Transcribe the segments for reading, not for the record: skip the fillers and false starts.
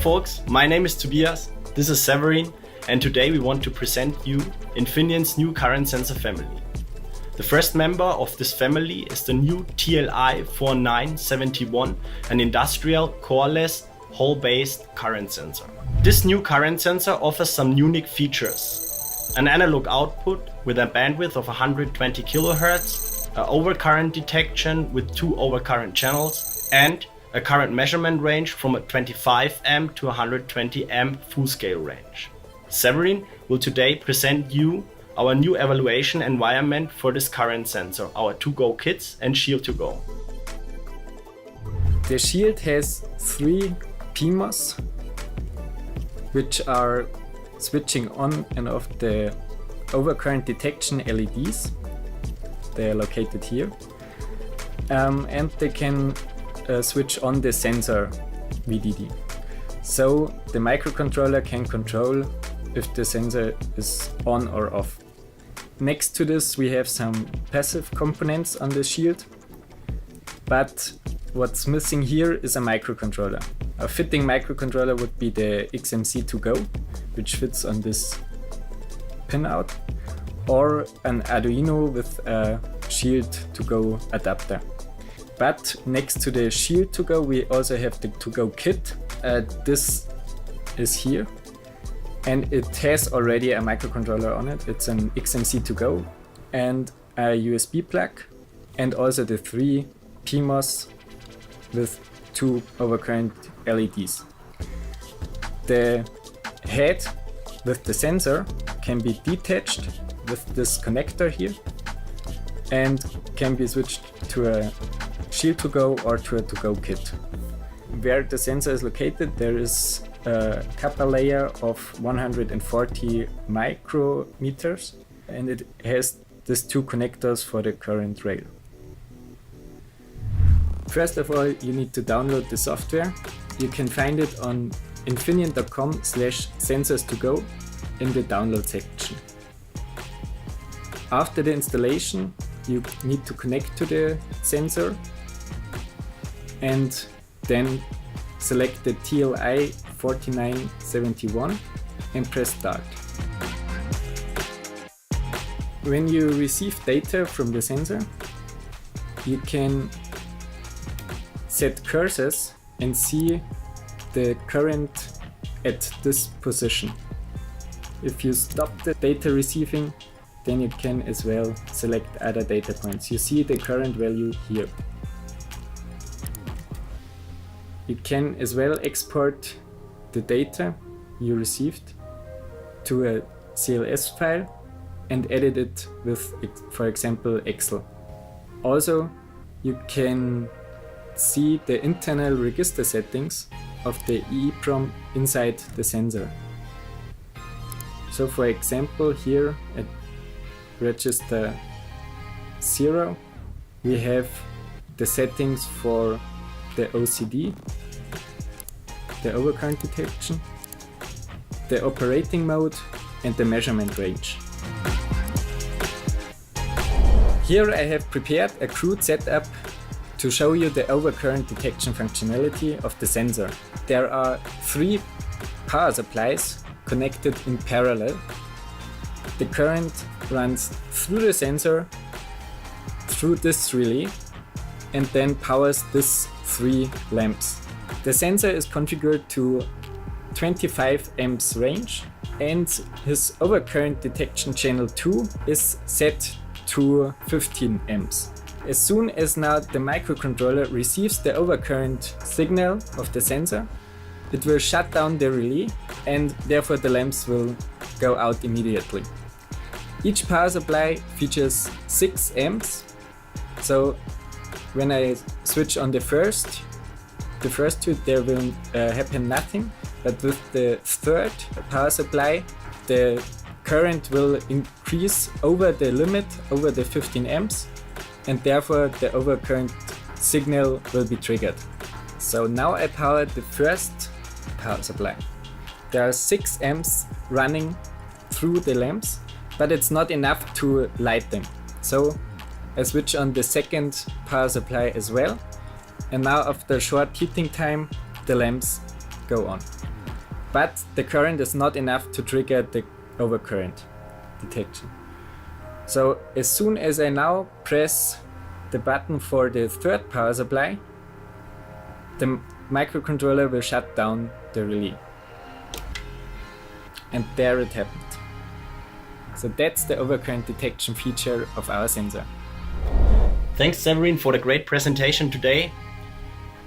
folks, my name is Tobias, this is Severin, and today we want to present you Infineon's new current sensor family. The first member of this family is the new TLI4971, an industrial coreless hole-based current sensor. This new current sensor offers some unique features: an analog output with a bandwidth of 120 kHz, an overcurrent detection with 2 overcurrent channels, and a current measurement range from a 25 amp to 120 amp full scale range. Severin will today present you our new evaluation environment for this current sensor, our 2GO kits and Shield 2GO. The Shield has 3 PMOS, which are switching on and off the overcurrent detection LEDs. They are located here, and they can switch on the sensor VDD. So the microcontroller can control if the sensor is on or off. Next to this we have some passive components on the Shield, but what's missing here is a microcontroller. A fitting microcontroller would be the XMC 2GO, which fits on this pinout, or an Arduino with a Shield 2GO adapter. But next to the Shield 2GO we also have the 2GO kit. This is here, and it has already a microcontroller on it. It's an XMC 2GO and a USB plug, and also the 3 PMOS with 2 overcurrent LEDs. The head with the sensor can be detached with this connector here and can be switched to a Shield 2GO or to a 2GO kit. Where the sensor is located, there is a copper layer of 140 micrometers, and it has these 2 connectors for the current rail. First of all, you need to download the software. You can find it on infineon.com/sensors2go in the download section. After the installation, you need to connect to the sensor and then select the TLI4971 and press start. When you receive data from the sensor, you can set cursors and see the current at this position. If you stop the data receiving, then you can as well select other data points. You see the current value here. You can as well export the data you received to a CLS file and edit it with, for example, Excel. Also, you can see the internal register settings of the EEPROM inside the sensor. So for example, here at register 0, we have the settings for the OCD, the overcurrent detection, the operating mode, and the measurement range. Here I have prepared a crude setup to show you the overcurrent detection functionality of the sensor. There are 3 power supplies connected in parallel. The current runs through the sensor, through this relay, and then powers these 3 lamps. The sensor is configured to 25 amps range, and his overcurrent detection channel 2 is set to 15 amps. As soon as now the microcontroller receives the overcurrent signal of the sensor, it will shut down the relay, and therefore the lamps will go out immediately. Each power supply features 6 amps, so when I switch on the first 2, there will happen nothing, but with the third power supply, the current will increase over the limit, over the 15 amps, and therefore the overcurrent signal will be triggered. So now I powered the first power supply. There are 6 amps running through the lamps, but it's not enough to light them. So I switch on the second power supply as well, and now after a short heating time, the lamps go on. but the current is not enough to trigger the overcurrent detection. So as soon as I now press the button for the third power supply, the microcontroller will shut down the relay. And there it happened. So that's the overcurrent detection feature of our sensor. Thanks, Severin, for the great presentation today.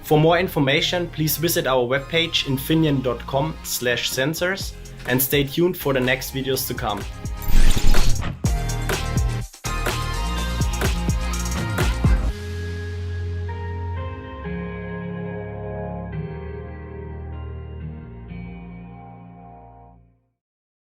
For more information, please visit our webpage infineon.com/sensors and stay tuned for the next videos to come.